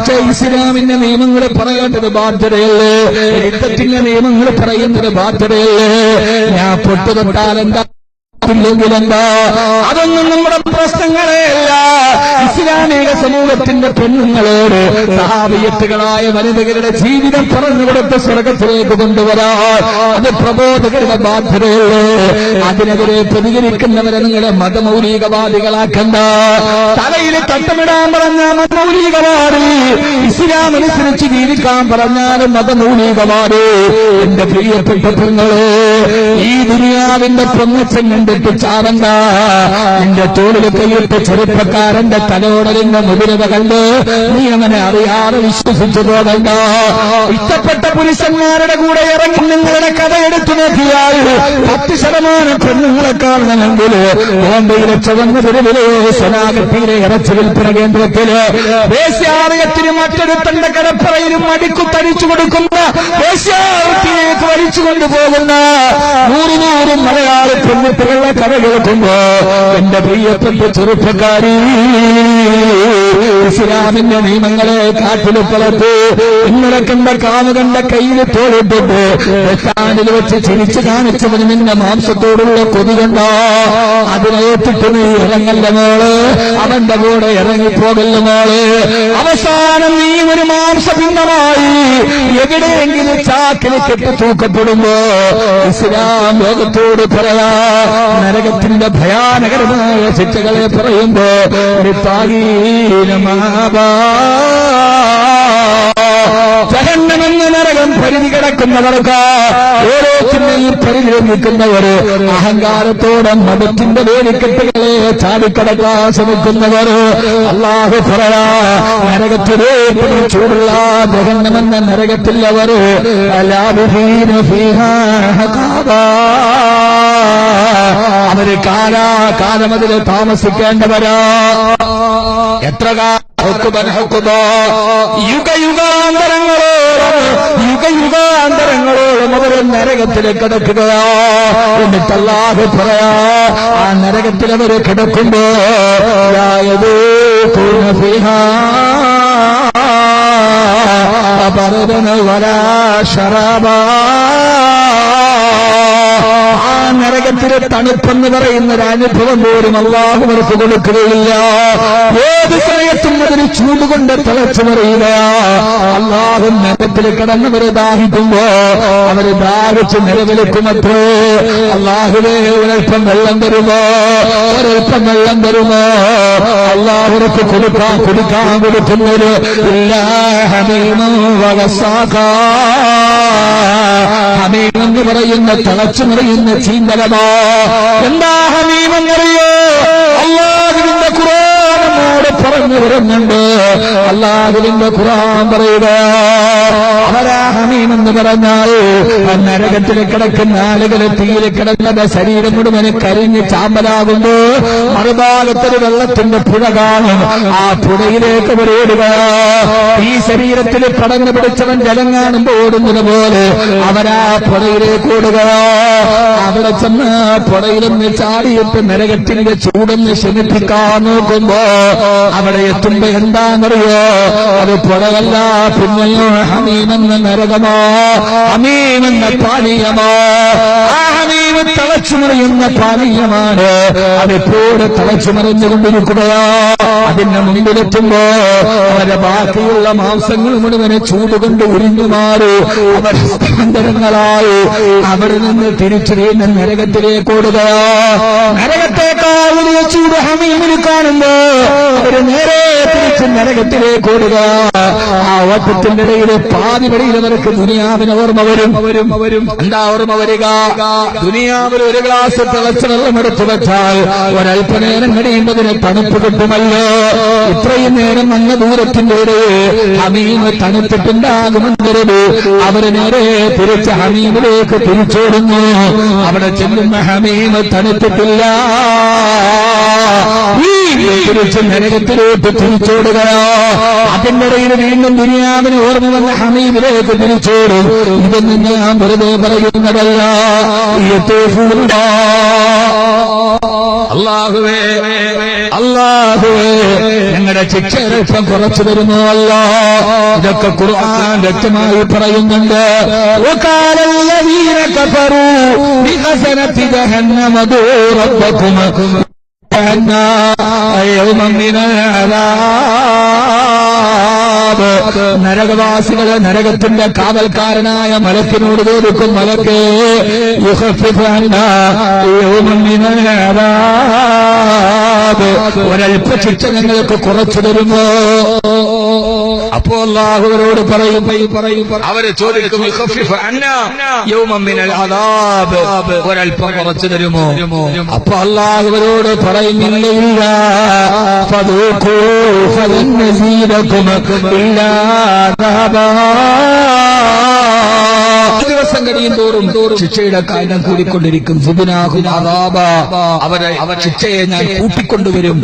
പക്ഷേ ഇസ്ലാമിന്റെ നിയമങ്ങൾ പറയേണ്ടത് ബാധ്യതയല്ലേ? യുദ്ധത്തിന്റെ നിയമങ്ങൾ പറയുന്നത് ബാധ്യതയല്ലേ? ഞാൻ പൊട്ടുതൊട്ടാൽ എന്താ ഇല്ലെങ്കിലെന്താ? അതൊന്നും നമ്മുടെ പ്രശ്നങ്ങളെയല്ല. ഇസ്ലാമിക സമൂഹത്തിന്റെ പെണ്ണുങ്ങളോട് സഹാബിയത്തുകളായ വനിതകളുടെ ജീവിതം പറഞ്ഞുകൊടുത്ത് സ്വർഗത്തിലേക്ക് കൊണ്ടുവരാൻ അത് പ്രബോധകരുടെ ബാധ്യതയല്ലേ? അതിനെതിരെ പ്രതികരിക്കുന്നവരെ നിങ്ങളെ മതമൗലികവാദികളാക്കണ്ട. തലയിൽ തട്ടമിടാൻ പറഞ്ഞ മതമൗലികവാദി, ഇസ്ലാം അനുസരിച്ച് ജീവിക്കാൻ പറഞ്ഞാലും മതമൗലികവാദി. എന്റെ പ്രിയപ്പെട്ട പെങ്ങളെ, ഈ ദുനിയാവിന്റെ പൊങ്ങച്ചം കണ്ടിട്ട് ചാവണ്ട. നിന്റെ തോളിൽ കൈയിട്ട് ചെറുപ്പക്കാരന്റെ തലോടലിന്റെ മുതിരത കണ്ട് നീ അങ്ങനെ അറിയാതെ വിശ്വസിച്ചു പോകണ്ട. ഇഷ്ടപ്പെട്ട പുരുഷന്മാരുടെ കൂടെ ഇറങ്ങി നിങ്ങളുടെ കഥ എടുത്തു നോക്കിയാൽ 10% പെണ്ണുങ്ങളെ കാണണമെങ്കിൽ ബോംബെയിലെ ചുവന്ന തെരുവിലെ സ്വനാഗത്തിയിലെ ഇറച്ചി വിൽപ്പന കേന്ദ്രത്തില് വേശ്യാലയത്തിന് മറ്റൊരു തന്റെ കടപ്പറയിലും അടിക്കുത്തടിച്ചു കൊടുക്കുന്ന വേശ്യാലയത്തിലേക്ക് വലിച്ചു കൊണ്ടുപോകുന്ന 100 മലയാളി പെൺകുട്ടികളുടെ കഥ കേൾക്കുമ്പോ എന്റെ പ്രിയപ്പെട്ട ചെറുപ്പക്കാരി, ഇസ്ലാമിന്റെ നിയമങ്ങളെ കാട്ടിലുപ്പളത്ത് ഇന്നലെ കണ്ട കാമുകണ്ട കയ്യിൽ തോളിട്ടിട്ട് സ്റ്റാൻഡിൽ വെച്ച് ചിരിച്ചു കാണിച്ചവന് നിന്റെ മാംസത്തോടുള്ള കൊതി കൊണ്ടോ അതിനേറ്റിട്ട് നീ ഇറങ്ങല്ല മോള്, അവന്റെ കൂടെ ഇറങ്ങിപ്പോകല്ല മോള്. അവസാനം നീ ഒരു മാംസഭിന്നമായി എവിടെയെങ്കിലും ചാക്കിൽ കെട്ടി തൂക്കപ്പെടുമ്പോ ഇസ്ലാം ലോകത്തോട് പറയാ നരകത്തിന്റെ ഭയാനകരമായ ശിക്ഷകളെ പറയുമ്പോ ജഹന്നമെന്ന നരകം പരിധി കിടക്കുന്നവർക്ക് ഓരോത്തിനെയും പരിധി നിൽക്കുന്നവര് അഹങ്കാരത്തോടെ മതത്തിന്റെ വേലിക്കെട്ടുകളെ ചാടിക്കടക്കാൻ ശ്രമിക്കുന്നവർ അല്ലാഹു പറയാ നരകത്തിലെ ചൂടുള്ള ജഹന്നമെന്ന നരകത്തിൽ അവർ അവര് കാലാകാലം അതിൽ താമസിക്കേണ്ടവരാ. എത്ര യുഗയുഗാന്തരങ്ങളോളം അവർ നരകത്തിൽ കിടക്കുകയാ. എന്നിട്ട് അല്ലാഹു പറയാ ആ നരകത്തിൽ അവർ കിടക്കുമ്പോ ആ നരകത്തിലെ തണുപ്പെന്ന് പറയുന്ന ഒരു അനുഭവം പോലും അല്ലാഹു അവർക്ക് കൊടുക്കുകയില്ല. ഏത് സമയത്തും അതിന് ചൂടുകൊണ്ട് തിളച്ചു മറിയുക. അല്ലാഹു നരകത്തിൽ കിടന്നവരെ ദാഹിക്കുമ്പോ അവര് ദാഹിച്ച് നിലവിളിക്കുമത്രേ, അല്ലാഹുവേ ഒരൽപ്പം വെള്ളം തരുമോ, ഒരൽപ്പം വെള്ളം തരുമോ. അല്ലാഹുവിനൊക്കെ കുടിക്കാൻ കൊടുക്കുന്നൊരു ഹമീമെന്ന് പറയുന്ന തിളച്ചു മറിയുന്ന ചീന്തലമോ. എന്താ ഹമീമെന്നറിയോ? അല്ലാഹുവിന്റെ ഖുർആൻ നമ്മോട് പറഞ്ഞു വരുന്നുണ്ട്. അല്ലാഹുവിന്റെ ഖുർആൻ പറയുക അവരാ ഹമീമെന്ന് പറഞ്ഞാൽ നരകത്തിൽ കിടക്കുന്ന ആളുകളെ തീയിൽ കിടന്നത് ശരീരം മുഴുവന് കരിഞ്ഞ് ചാമ്പലാകുമ്പോ മറുഭാഗത്തൊരു വെള്ളത്തിന്റെ പുഴ കാണും. ആ പുഴയിലേക്ക് ഓടുക. ഈ ശരീരത്തിൽ പടങ്ങ് പിടിച്ചവൻ ജലം കാണുമ്പോ ഓടുന്നത് പോലെ അവരാ പുഴയിലേക്ക് ഓടുക. അവിടെ ചെന്ന് പുഴയിലൊന്ന് ചാടിയിട്ട് നരകത്തിന്റെ ചൂടൊന്ന് ശമിപ്പിക്കാൻ നോക്കുമ്പോ അവിടെ എത്തുമ്പോ എന്താണെന്നറിയോ? അത് പുഴയല്ല, പിന്നെയോ ഹമീമെന്ന നരകമോ, ഹമീമെന്ന പാനീയമോ. ആ ഹമീമ് തിളച്ചുമറിയുന്ന പാനീയമാണ്. അതെപ്പോഴും തിളച്ചുമറിഞ്ഞുകൊണ്ടിരിക്കുകയാ. അതിന്റെ മുമ്പിലെത്തുമ്പോ അവരെ ബാക്കിയുള്ള മാംസങ്ങൾ മുഴുവനെ ചൂടുകൊണ്ട് ഉരിഞ്ഞു മാറി അവർ അന്തരങ്ങളായി അവിടെ നിന്ന് തിരിച്ചു വീണ്ടും നരകത്തിലേക്ക് ഓടുകയാ. നരകത്തേക്കാൾ വലിയ ചൂട് ഹമീമിൽ കാണുമ്പോ അവര് നേരെ തിരിച്ച് നരകത്തിലേക്ക് ഓടുക. ആ ഓട്ടത്തിന്റെ ഇടയിൽ പാതി വഴിയിൽ അവർക്ക് ദുനിയാവിന് ഓർമ്മ വരും. എന്താ ഓർമ്മ വരിക? ദുനിയാവിൽ ഒരു ഗ്ലാസ് തിളച്ച വെള്ളം എടുത്തു വെച്ചാൽ ഒരല്പനേരം കഴിയുമ്പതിന് തണുപ്പ് കിട്ടുമല്ലോ. ഇത്രയും നേരം അങ്ങ് ദൂരത്തിന്റെ ഇടയിൽ ഹമീമ് തണുത്തിട്ടുണ്ടാകുമെന്നൊരു അവര് നേരെ തിരിച്ച് ഹമീമിലേക്ക് തിരിച്ചോടുന്നു. അവിടെ ചെല്ലുന്ന ഹമീമ് തണുത്തിട്ടില്ല. ഈ തിരിച്ച് നരകത്തിലോട്ട് തിരിച്ചോടുകയോ. അതിനിടയിൽ വീണ്ടും ദുനിയാവിന് ഓർമ്മ വന്ന ഹമീമിലേക്ക് തിരിച്ചോടും. ഇതൊന്നും ഞാൻ വെറുതെ പറയുന്നതല്ല. അല്ലാഹുവേ അല്ലാഹുവേ ഞങ്ങളുടെ ശിക്ഷ കുറച്ചു തരുന്നു അല്ലാ. ഇതൊക്കെ ഖുർആൻ വ്യക്തമായി പറയുന്നുണ്ട്. വഖാലല്ലദീന കഫറൂ ബിഖസനതി ജഹന്നമ റബ്ബകും അന്നാ യൗമൻ മിനൽ അദാബ്. നരകവാസികളെ നരകത്തിന്റെ കാവൽക്കാരനായ മലക്കിനോട് ചോദിക്കും, മലക്കേ യുഖഫിഫ് അന്നാ യൗമൻ മിനൽ അദാബ്, ഒരൽപ്പ ശിക്ഷ ഞങ്ങൾക്ക് കുറച്ചു തരുമോ? അപ്പോ അല്ലാഹുവരോട് പറയും, അവര് ചോദിക്കും, യുഖഫിഫ് അന്നാ യൗമൻ മിനൽ അദാബ്, ഒരൽപ്പം കുറച്ചു തരുമോ? അപ്പൊ അല്ലാഹുവരോട് പറയുന്നില്ല, ഫദൂഖൂ ഫലൻ നസീദകും ഇല്ലാ അദാബാ. ദിവസം കഴിയും തോറും ശിക്ഷയുടെ കാര്യം കൂടിക്കൊണ്ടിരിക്കും. സുബ്നാഹും അദാബാ, അവരെ ശിക്ഷയെ ഞാൻ കൂട്ടിക്കൊണ്ടുവരും.